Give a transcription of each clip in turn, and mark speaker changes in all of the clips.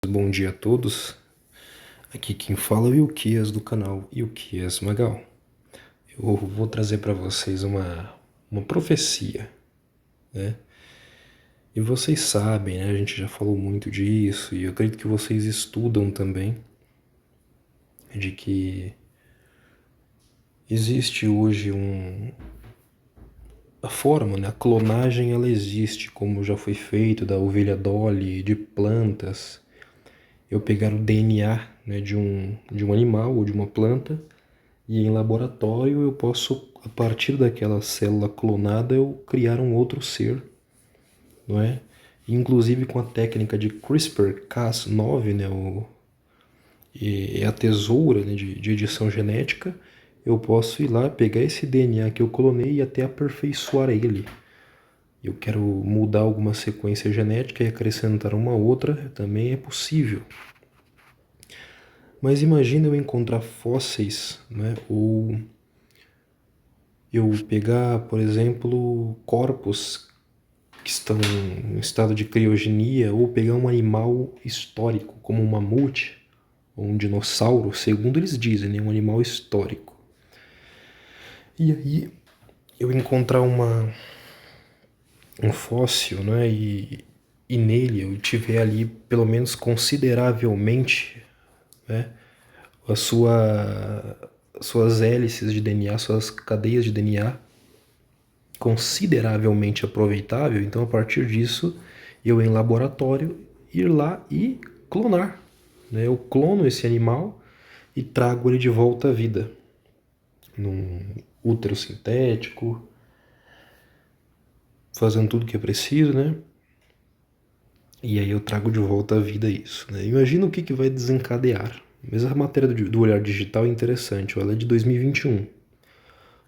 Speaker 1: Bom dia a todos, aqui quem fala é o Ilquias do canal Ilquias Magal. Eu vou trazer para vocês uma profecia, né? E vocês sabem, né? A gente já falou muito disso e eu acredito que vocês estudam também, de que existe hoje a forma, né? A clonagem ela existe, como já foi feito da ovelha Dolly, de plantas. Eu pegar o DNA, né, de um animal ou de uma planta. E em laboratório eu posso, a partir daquela célula clonada, eu criar um outro ser, não é? Inclusive com a técnica de CRISPR-Cas9, né, é a tesoura, né, de edição genética, eu posso ir lá, pegar esse DNA que eu clonei e até aperfeiçoar ele. Eu quero mudar alguma sequência genética e acrescentar uma outra, também é possível. Mas imagina eu encontrar fósseis, né, ou eu pegar, por exemplo, corpos que estão em estado de criogenia, ou pegar um animal histórico, como um mamute ou um dinossauro, segundo eles dizem, né? Um animal histórico. E aí eu encontrar um fóssil, né? E nele eu tiver ali, pelo menos consideravelmente, né? Suas hélices de DNA, suas cadeias de DNA consideravelmente aproveitável, então a partir disso eu em laboratório ir lá e clonar, né? Eu clono esse animal e trago ele de volta à vida num útero sintético, fazendo tudo que é preciso, né? E aí eu trago de volta à vida isso, né? Imagina o que vai desencadear. Mas a matéria do Olhar Digital é interessante, ela é de 2021.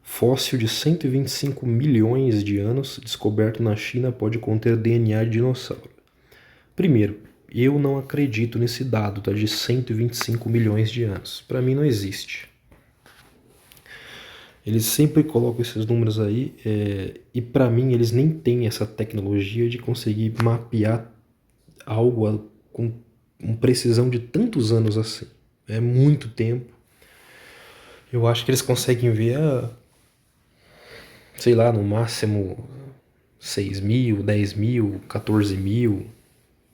Speaker 1: Fóssil de 125 milhões de anos descoberto na China pode conter DNA de dinossauro. Primeiro, eu não acredito nesse dado, tá, de 125 milhões de anos. Para mim não existe. Eles sempre colocam esses números aí e para mim eles nem têm essa tecnologia de conseguir mapear algo com precisão de tantos anos assim. É muito tempo. Eu acho que eles conseguem ver sei lá, no máximo 6 mil, 10 mil, 14 mil,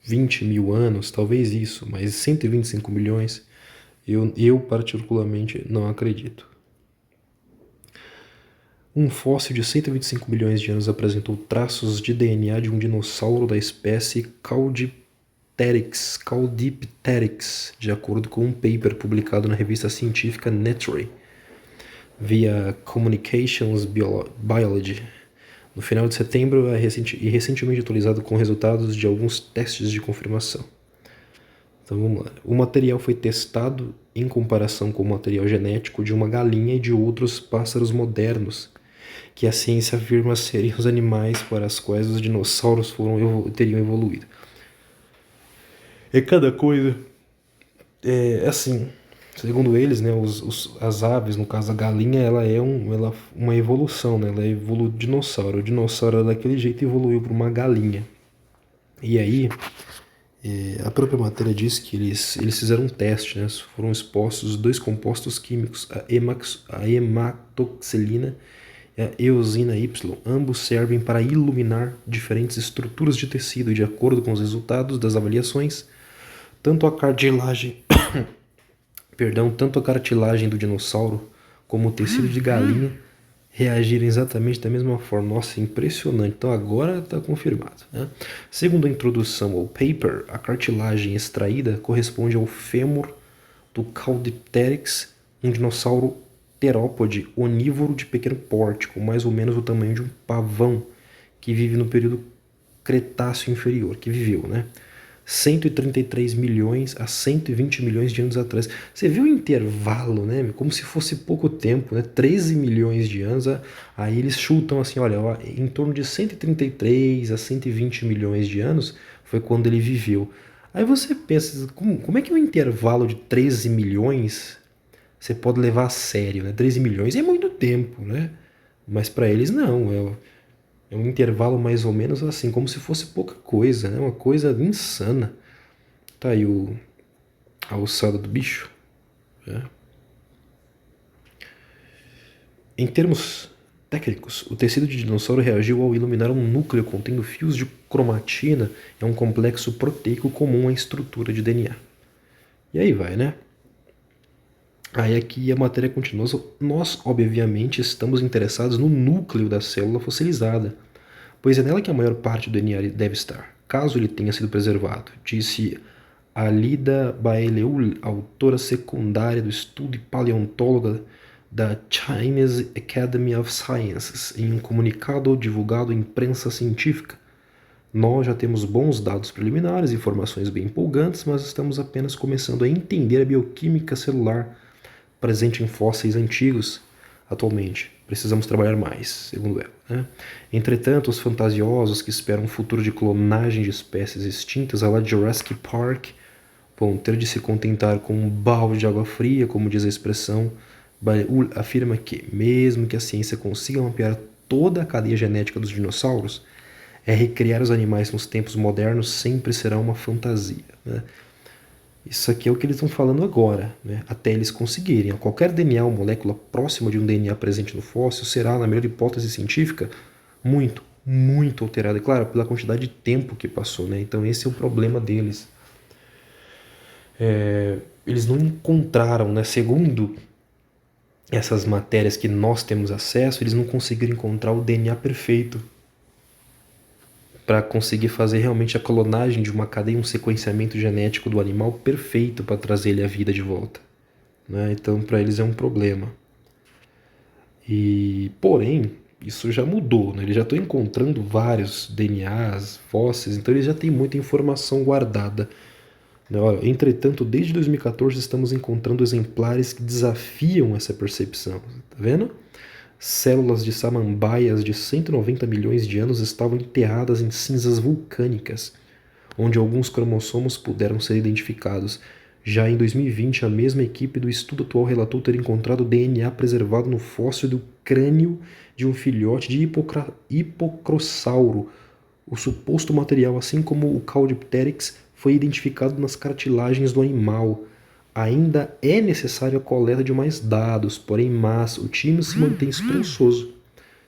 Speaker 1: 20 mil anos, talvez isso, mas 125 milhões, eu particularmente não acredito. Um fóssil de 125 milhões de anos apresentou traços de DNA de um dinossauro da espécie Caudipteryx, de acordo com um paper publicado na revista científica Nature, via Communications Biology. No final de setembro, recentemente atualizado com resultados de alguns testes de confirmação. Então vamos lá. O material foi testado em comparação com o material genético de uma galinha e de outros pássaros modernos, que a ciência afirma serem os animais para os quais os dinossauros teriam evoluído. É cada coisa. É assim, segundo eles, né, as aves, no caso a galinha, ela é uma evolução, né? Ela evoluiu do dinossauro. O dinossauro era daquele jeito e evoluiu para uma galinha. E aí, a própria matéria diz que eles fizeram um teste, né? Foram expostos dois compostos químicos, a hematoxilina e a eosina Y. Ambos servem para iluminar diferentes estruturas de tecido e, de acordo com os resultados das avaliações, tanto a cartilagem, tanto a cartilagem do dinossauro como o tecido de galinha reagirem exatamente da mesma forma. Nossa, impressionante. Então agora está confirmado, né? Segundo a introdução ao paper, a cartilagem extraída corresponde ao fêmur do Caudipteryx, um dinossauro terópode onívoro de pequeno porte, com mais ou menos o tamanho de um pavão, que vive no período Cretáceo inferior, que viveu, né? 133 milhões a 120 milhões de anos atrás. Você viu o intervalo, né? Como se fosse pouco tempo, né? 13 milhões de anos. Aí eles chutam assim, olha, em torno de 133 a 120 milhões de anos foi quando ele viveu. Aí você pensa, como é que um intervalo de 13 milhões você pode levar a sério, né? 13 milhões é muito tempo, né? Mas para eles não, é um intervalo mais ou menos assim, como se fosse pouca coisa, né? Uma coisa insana. Tá aí a ossada do bicho. Né? Em termos técnicos, o tecido de dinossauro reagiu ao iluminar um núcleo contendo fios de cromatina e um complexo proteico comum à estrutura de DNA. E aí vai, né? Aí aqui a matéria continua. Nós, obviamente, estamos interessados no núcleo da célula fossilizada, pois é nela que a maior parte do DNA deve estar, caso ele tenha sido preservado, disse Alida Baeleul, autora secundária do estudo e paleontóloga da Chinese Academy of Sciences, em um comunicado divulgado à imprensa científica. Nós já temos bons dados preliminares, informações bem empolgantes, mas estamos apenas começando a entender a bioquímica celular presente em fósseis antigos atualmente. Precisamos trabalhar mais, segundo ela. Né? Entretanto, os fantasiosos que esperam um futuro de clonagem de espécies extintas, a la Jurassic Park, vão ter de se contentar com um balde de água fria, como diz a expressão. Baul afirma que, mesmo que a ciência consiga mapear toda a cadeia genética dos dinossauros, recriar os animais nos tempos modernos sempre será uma fantasia. Né? Isso aqui é o que eles estão falando agora, né? Até eles conseguirem. Qualquer DNA ou molécula próxima de um DNA presente no fóssil será, na melhor hipótese científica, muito, muito alterada. E claro, pela quantidade de tempo que passou. Né? Então esse é o problema deles. Eles não encontraram, né? Segundo essas matérias que nós temos acesso, eles não conseguiram encontrar o DNA perfeito para conseguir fazer realmente a clonagem de uma cadeia, um sequenciamento genético do animal perfeito para trazer ele à vida de volta. Né? Então, para eles é um problema. Porém, isso já mudou. Né? Eles já estão encontrando vários DNAs, fósseis, então eles já têm muita informação guardada. Né? Olha, entretanto, desde 2014 estamos encontrando exemplares que desafiam essa percepção. Tá vendo? Células de samambaias de 190 milhões de anos estavam enterradas em cinzas vulcânicas, onde alguns cromossomos puderam ser identificados. Já em 2020, a mesma equipe do estudo atual relatou ter encontrado DNA preservado no fóssil do crânio de um filhote de Hipocrossauro. O suposto material, assim como o Caudipteryx, foi identificado nas cartilagens do animal. Ainda é necessária a coleta de mais dados, porém, o time se mantém esperançoso.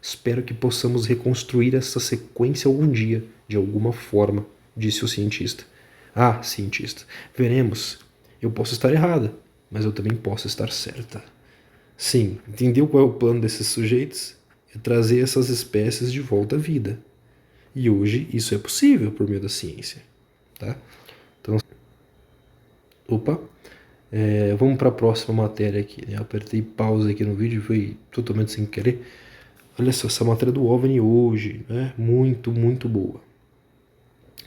Speaker 1: Espero que possamos reconstruir essa sequência algum dia, de alguma forma, disse o cientista. Cientista, veremos. Eu posso estar errada, mas eu também posso estar certa. Sim, entendeu qual é o plano desses sujeitos? É trazer essas espécies de volta à vida. E hoje isso é possível por meio da ciência. Tá? Então, vamos para a próxima matéria aqui. Né? Apertei pausa aqui no vídeo, foi totalmente sem querer. Olha só, essa matéria do OVNI hoje, né? Muito, muito boa.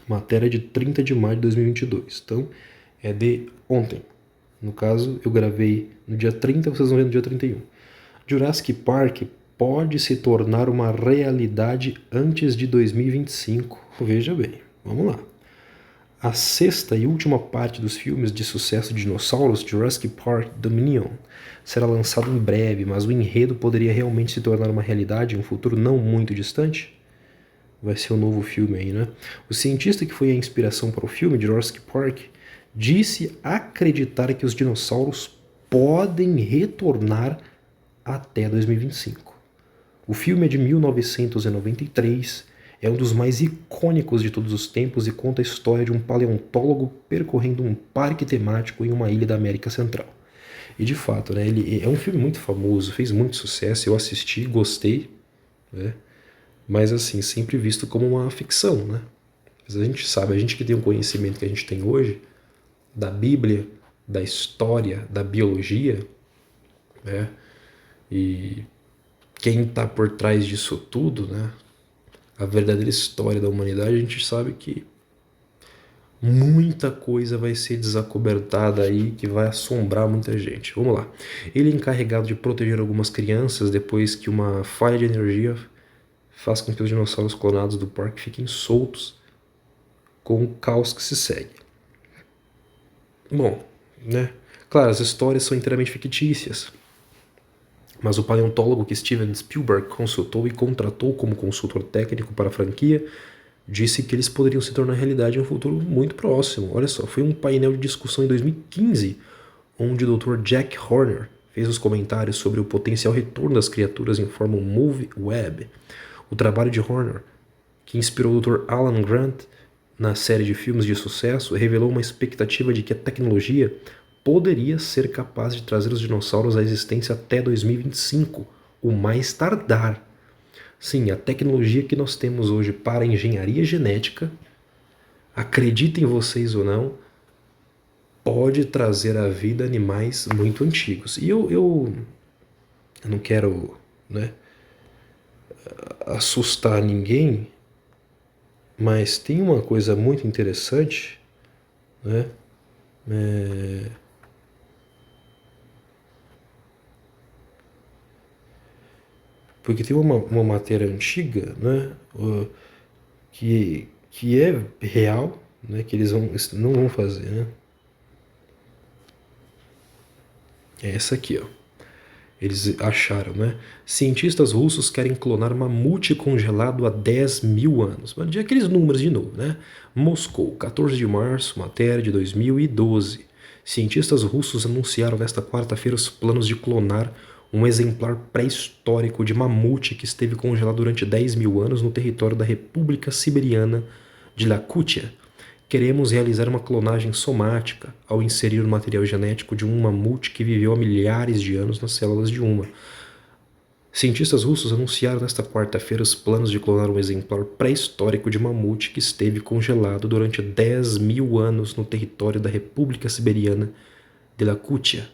Speaker 1: Matéria de 30 de maio de 2022. Então, é de ontem. No caso, eu gravei no dia 30, vocês vão ver no dia 31. Jurassic Park pode se tornar uma realidade antes de 2025. Veja bem, vamos lá. A sexta e última parte dos filmes de sucesso de dinossauros, Jurassic Park Dominion, será lançado em breve, mas o enredo poderia realmente se tornar uma realidade em um futuro não muito distante? Vai ser um novo filme aí, né? O cientista que foi a inspiração para o filme, Jurassic Park, disse acreditar que os dinossauros podem retornar até 2025. O filme é de 1993, é um dos mais icônicos de todos os tempos e conta a história de um paleontólogo percorrendo um parque temático em uma ilha da América Central. E de fato, né, ele é um filme muito famoso, fez muito sucesso, eu assisti, gostei, né, mas assim, sempre visto como uma ficção, né? Mas a gente sabe, a gente que tem o conhecimento que a gente tem hoje, da Bíblia, da história, da biologia, né, e quem está por trás disso tudo, né, a verdadeira história da humanidade, a gente sabe que muita coisa vai ser desacobertada aí que vai assombrar muita gente. Vamos lá. Ele é encarregado de proteger algumas crianças depois que uma falha de energia faz com que os dinossauros clonados do parque fiquem soltos com o caos que se segue. Bom, né? Claro, as histórias são inteiramente fictícias. Mas o paleontólogo que Steven Spielberg consultou e contratou como consultor técnico para a franquia disse que eles poderiam se tornar realidade em um futuro muito próximo. Olha só, foi um painel de discussão em 2015, onde o Dr. Jack Horner fez os comentários sobre o potencial retorno das criaturas em forma Move Web. O trabalho de Horner, que inspirou o Dr. Alan Grant na série de filmes de sucesso, revelou uma expectativa de que a tecnologia poderia ser capaz de trazer os dinossauros à existência até 2025, o mais tardar. Sim, a tecnologia que nós temos hoje para a engenharia genética, acreditem vocês ou não, pode trazer à vida animais muito antigos. E eu não quero, né, assustar ninguém, mas tem uma coisa muito interessante, né? Porque tem uma matéria antiga, né, que é real, né, que eles não vão fazer, né? É essa aqui, ó. Eles acharam, né? Cientistas russos querem clonar mamute congelado há 10 mil anos. Mas de aqueles números de novo, né? Moscou, 14 de março, matéria de 2012. Cientistas russos anunciaram nesta quarta-feira os planos de clonar um exemplar pré-histórico de mamute que esteve congelado durante 10 mil anos no território da República Siberiana de Yakutia. Queremos realizar uma clonagem somática ao inserir o material genético de um mamute que viveu há milhares de anos nas células de uma. Cientistas russos anunciaram nesta quarta-feira os planos de clonar um exemplar pré-histórico de mamute que esteve congelado durante 10 mil anos no território da República Siberiana de Yakutia.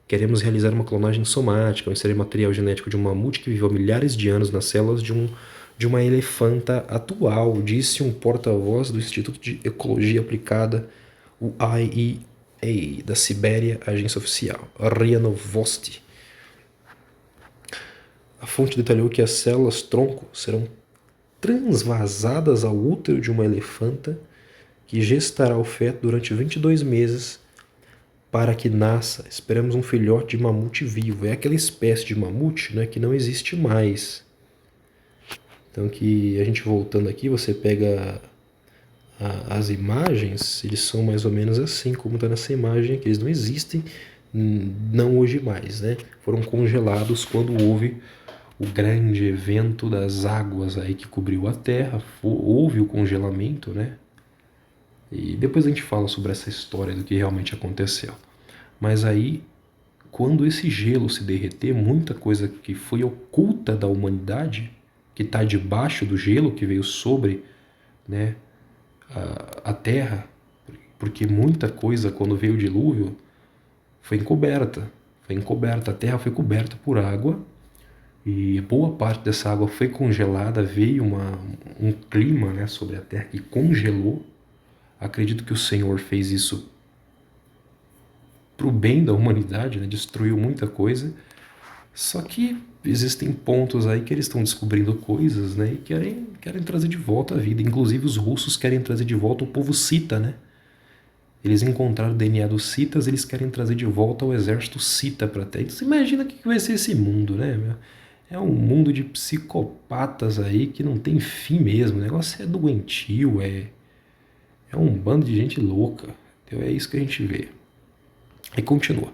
Speaker 1: Queremos realizar uma clonagem somática ao inserir material genético de um mamute que viveu há milhares de anos nas células de uma elefanta atual, disse um porta-voz do Instituto de Ecologia Aplicada, o IEA, da Sibéria, agência oficial, RIA Novosti. A fonte detalhou que as células-tronco serão transvasadas ao útero de uma elefanta que gestará o feto durante 22 meses para que nasça. Esperamos um filhote de mamute vivo. É aquela espécie de mamute, né, que não existe mais. Então, que a gente voltando aqui, você pega as imagens, eles são mais ou menos assim, como está nessa imagem aqui. Eles não existem, não hoje mais, né? Foram congelados quando houve o grande evento das águas aí que cobriu a Terra. Houve o congelamento, né? E depois a gente fala sobre essa história do que realmente aconteceu. Mas aí, quando esse gelo se derreter, muita coisa que foi oculta da humanidade, que está debaixo do gelo que veio sobre, né, a Terra, porque muita coisa, quando veio o dilúvio, foi encoberta. A Terra foi coberta por água e boa parte dessa água foi congelada, veio um clima, né, sobre a Terra que congelou. Acredito que o Senhor fez isso para o bem da humanidade, né, destruiu muita coisa. Só que existem pontos aí que eles estão descobrindo coisas, né, e querem trazer de volta a vida. Inclusive os russos querem trazer de volta o povo cita, né? Eles encontraram o DNA dos citas, eles querem trazer de volta o exército cita para a Terra. Então, você imagina o que vai ser esse mundo, né? É um mundo de psicopatas aí que não tem fim mesmo. O negócio é doentio, é um bando de gente louca. Então é isso que a gente vê. E continua.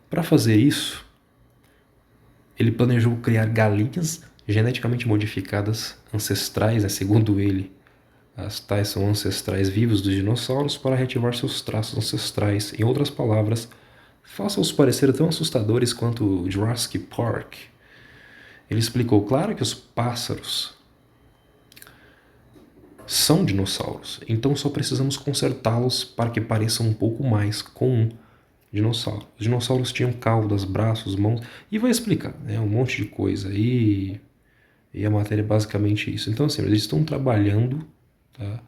Speaker 1: Para fazer isso, ele planejou criar galinhas geneticamente modificadas ancestrais, né, segundo ele. As tais são ancestrais vivos dos dinossauros para reativar seus traços ancestrais. Em outras palavras, faça-os parecer tão assustadores quanto Jurassic Park. Ele explicou, claro que os pássaros são dinossauros, então só precisamos consertá-los para que pareçam um pouco mais com um dinossauro. Os dinossauros tinham caudas, braços, mãos, e vai explicar, né, um monte de coisa. E a matéria é basicamente isso. Então, assim, eles estão trabalhando, tá,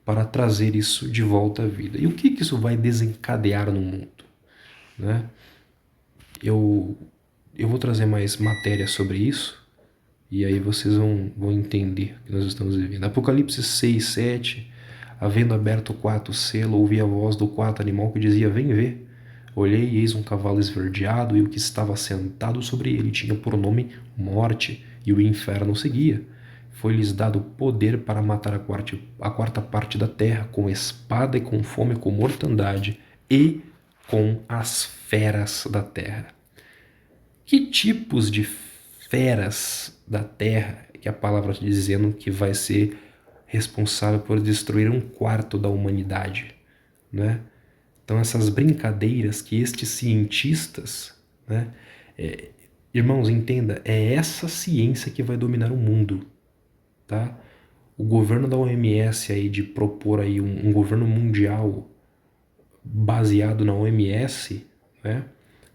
Speaker 1: para trazer isso de volta à vida. E o que isso vai desencadear no mundo, né? Eu vou trazer mais matéria sobre isso, e aí vocês vão entender o que nós estamos vivendo. Apocalipse 6, 7, havendo aberto o quarto selo, ouvi a voz do quarto animal que dizia, vem ver. Olhei e eis um cavalo esverdeado, e o que estava sentado sobre ele tinha por nome Morte, e o inferno seguia. Foi-lhes dado poder para matar a quarta parte da terra, com espada e com fome, com mortandade e com as feras da terra. Que tipos de feras da terra que a palavra está dizendo que vai ser responsável por destruir um quarto da humanidade, né? Então essas brincadeiras que estes cientistas, né? Irmãos, entenda, é essa ciência que vai dominar o mundo, tá? O governo da OMS aí de propor aí um governo mundial baseado na OMS, né?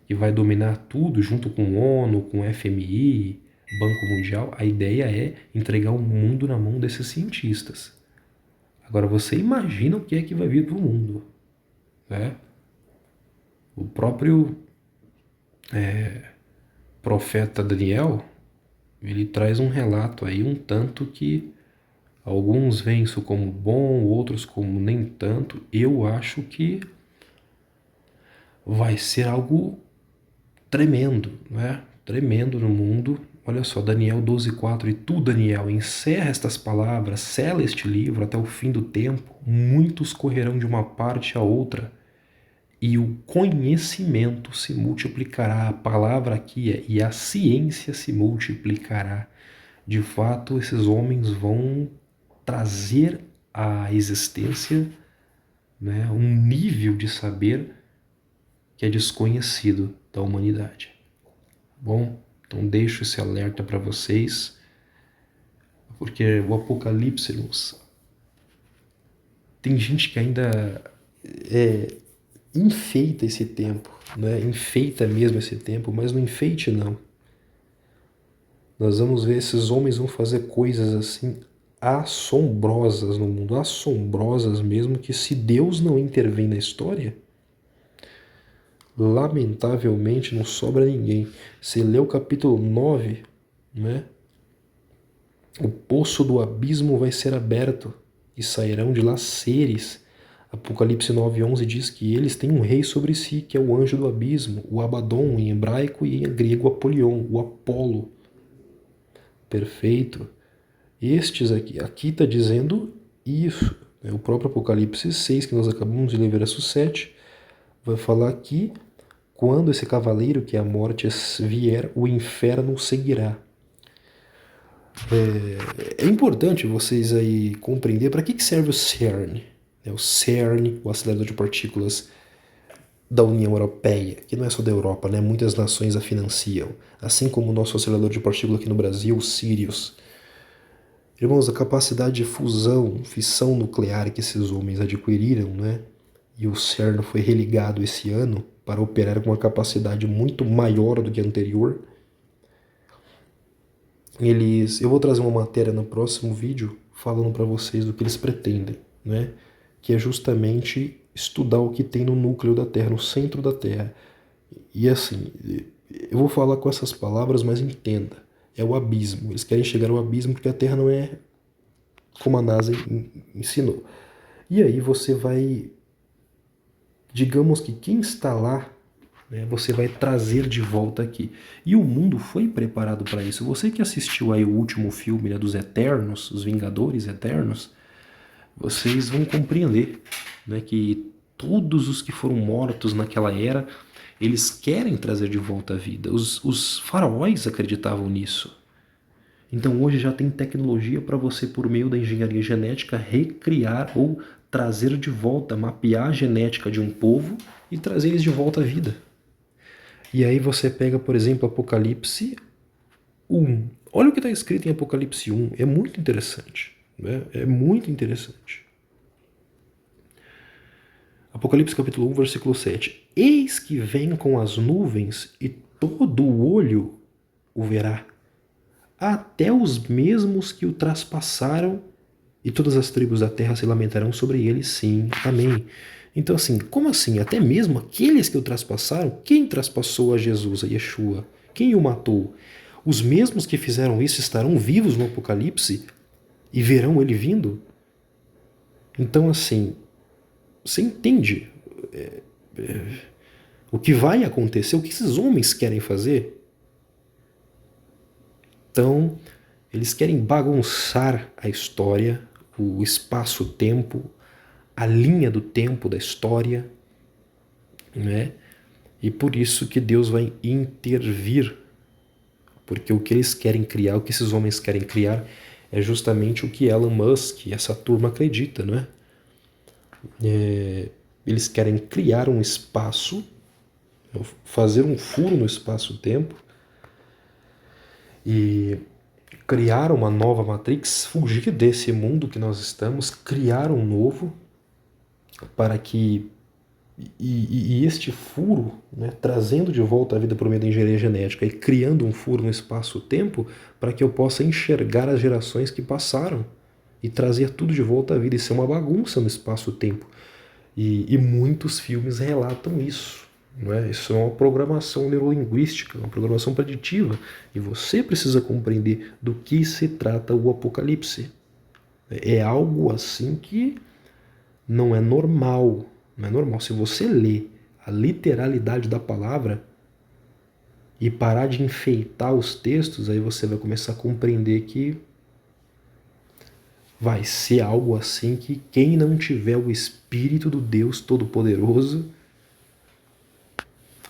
Speaker 1: Que vai dominar tudo junto com o ONU, com o FMI, Banco Mundial. A ideia é entregar o mundo na mão desses cientistas. Agora você imagina o que é que vai vir para o mundo, né? O próprio profeta Daniel, ele traz um relato aí um tanto que alguns veem isso como bom, outros como nem tanto. Eu acho que vai ser algo tremendo, né? Tremendo no mundo. Olha só, Daniel 12:4, e tu, Daniel, encerra estas palavras, sela este livro até o fim do tempo, muitos correrão de uma parte a outra, e o conhecimento se multiplicará. A palavra aqui é, e a ciência se multiplicará. De fato, esses homens vão trazer à existência, né, um nível de saber que é desconhecido da humanidade. Bom, então deixo esse alerta para vocês, porque o Apocalipse, irmãos, tem gente que ainda enfeita esse tempo, né? Enfeita mesmo esse tempo, mas não enfeite não. Nós vamos ver, esses homens vão fazer coisas assim assombrosas no mundo, assombrosas mesmo, que se Deus não intervém na história, lamentavelmente não sobra ninguém. Se lê o capítulo 9, né? O poço do abismo vai ser aberto e sairão de lá seres. Apocalipse 9:11 diz que eles têm um rei sobre si, que é o anjo do abismo, o Abaddon em hebraico e em grego Apolion, o Apolo. Perfeito. Estes aqui está dizendo isso. O próprio Apocalipse 6, que nós acabamos de ler, verso 7, vai falar que quando esse cavaleiro, que é a morte, vier, o inferno seguirá. É importante vocês aí compreender para que serve o CERN. O CERN, o acelerador de partículas da União Europeia, que não é só da Europa, né? Muitas nações a financiam. Assim como o nosso acelerador de partículas aqui no Brasil, o Sirius. Irmãos, a capacidade de fissão nuclear que esses homens adquiriram, né? E o CERN foi religado esse ano para operar com uma capacidade muito maior do que a anterior. Eu vou trazer uma matéria no próximo vídeo falando para vocês do que eles pretendem, né? Que é justamente estudar o que tem no núcleo da Terra, no centro da Terra. E assim, eu vou falar com essas palavras, mas entenda, é o abismo. Eles querem chegar ao abismo porque a Terra não é como a NASA ensinou. E aí você vai, digamos que quem está lá, né, você vai trazer de volta aqui. E o mundo foi preparado para isso. Você que assistiu aí o último filme, né, dos Eternos, os Vingadores Eternos, vocês vão compreender, né, que todos os que foram mortos naquela era, eles querem trazer de volta a vida. Os faraós acreditavam nisso. Então hoje já tem tecnologia para você, por meio da engenharia genética, recriar ou trazer de volta, mapear a genética de um povo e trazer eles de volta à vida. E aí você pega, por exemplo, Apocalipse 1. Olha o que está escrito em Apocalipse 1. É muito interessante, né? É muito interessante. Apocalipse capítulo 1, versículo 7. Eis que vem com as nuvens e todo o olho o verá, até os mesmos que o traspassaram, e todas as tribos da terra se lamentarão sobre ele, sim, amém. Então assim, como assim? Até mesmo aqueles que o traspassaram? Quem traspassou a Jesus, a Yeshua? Quem o matou? Os mesmos que fizeram isso estarão vivos no Apocalipse e verão ele vindo? Então assim, você entende o que vai acontecer, o que esses homens querem fazer? Então, Eles querem bagunçar a história, o espaço-tempo, a linha do tempo da história, né? E por isso que Deus vai intervir, porque o que eles querem criar, o que esses homens querem criar, é justamente o que Elon Musk e essa turma acredita, não é? Eles querem criar um espaço, fazer um furo no espaço-tempo e criar uma nova Matrix, fugir desse mundo que nós estamos, criar um novo para que e este furo, né, trazendo de volta a vida por meio da engenharia genética e criando um furo no espaço-tempo para que eu possa enxergar as gerações que passaram e trazer tudo de volta à vida. Isso é uma bagunça no espaço-tempo. E muitos filmes relatam isso. Não é? Isso é uma programação neurolinguística, uma programação preditiva. E você precisa compreender do que se trata o Apocalipse. É algo assim que não é normal. Não é normal. Se você lê a literalidade da palavra e parar de enfeitar os textos, aí você vai começar a compreender que vai ser algo assim que quem não tiver o Espírito do Deus Todo-Poderoso,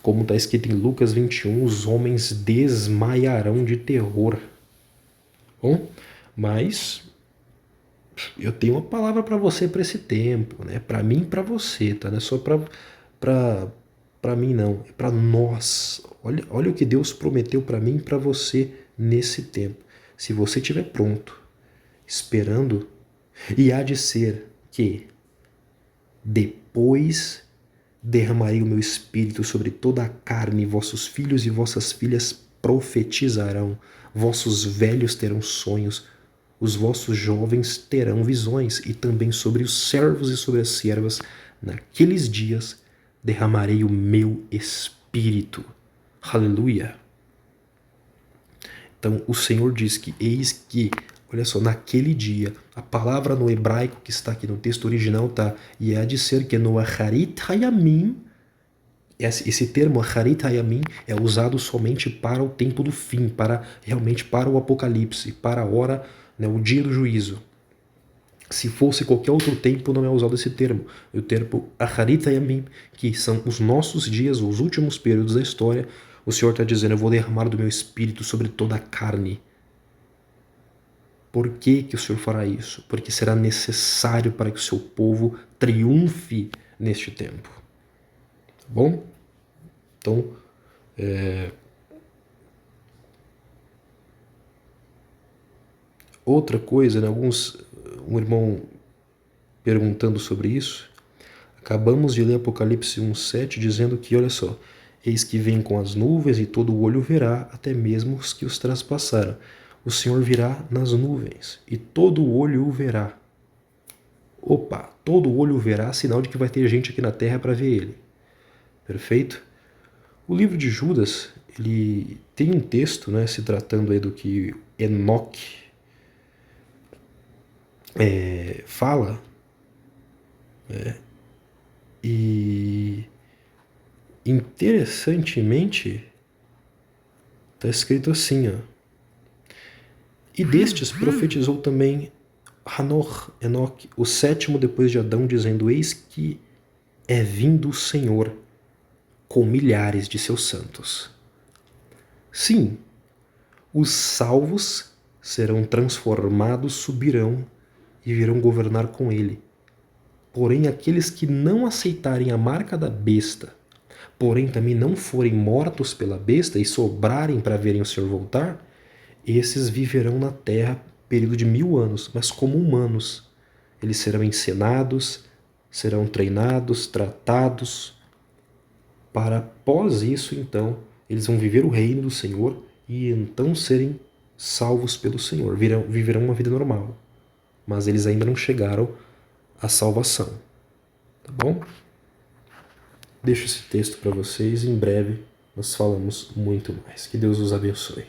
Speaker 1: como está escrito em Lucas 21, os homens desmaiarão de terror. Bom, mas eu tenho uma palavra para você para esse tempo, né? Para mim e para você, tá? Não é só para mim não, é para nós. Olha o que Deus prometeu para mim e para você nesse tempo. Se você estiver pronto, esperando, e há de ser que depois derramarei o meu espírito sobre toda a carne, vossos filhos e vossas filhas profetizarão, vossos velhos terão sonhos, os vossos jovens terão visões, e também sobre os servos e sobre as servas, naqueles dias, derramarei o meu espírito. Aleluia! Então o Senhor diz que eis que, olha só, naquele dia, a palavra no hebraico que está aqui no texto original tá, e há de ser que no Acharit Hayamim, esse termo Acharit Hayamim é usado somente para o tempo do fim, realmente para o Apocalipse, para a hora, né, o dia do juízo. Se fosse qualquer outro tempo, não é usado esse termo. O termo Acharit Hayamim, que são os nossos dias, os últimos períodos da história, o Senhor está dizendo, eu vou derramar do meu espírito sobre toda a carne. Por que o Senhor fará isso? Porque será necessário para que o seu povo triunfe neste tempo. Tá bom? Então, outra coisa, né, um irmão perguntando sobre isso, acabamos de ler Apocalipse 1:7 dizendo que, olha só, eis que vem com as nuvens e todo o olho verá, até mesmo os que os traspassaram. O Senhor virá nas nuvens e todo o olho o verá. Opa, todo o olho o verá, sinal de que vai ter gente aqui na terra para ver ele. Perfeito? O livro de Judas, ele tem um texto, né, se tratando aí do que Enoque fala, né, e interessantemente está escrito assim, ó. E destes profetizou também Enoque, o sétimo depois de Adão, dizendo, eis que é vindo o Senhor com milhares de seus santos. Sim, os salvos serão transformados, subirão e virão governar com ele. Porém, aqueles que não aceitarem a marca da besta, porém também não forem mortos pela besta e sobrarem para verem o Senhor voltar, esses viverão na terra período de 1000 anos, mas como humanos. Eles serão ensinados, serão treinados, tratados, para após isso, então, eles vão viver o reino do Senhor e então serem salvos pelo Senhor, viverão uma vida normal. Mas eles ainda não chegaram à salvação. Tá bom? Deixo esse texto para vocês e em breve nós falamos muito mais. Que Deus os abençoe.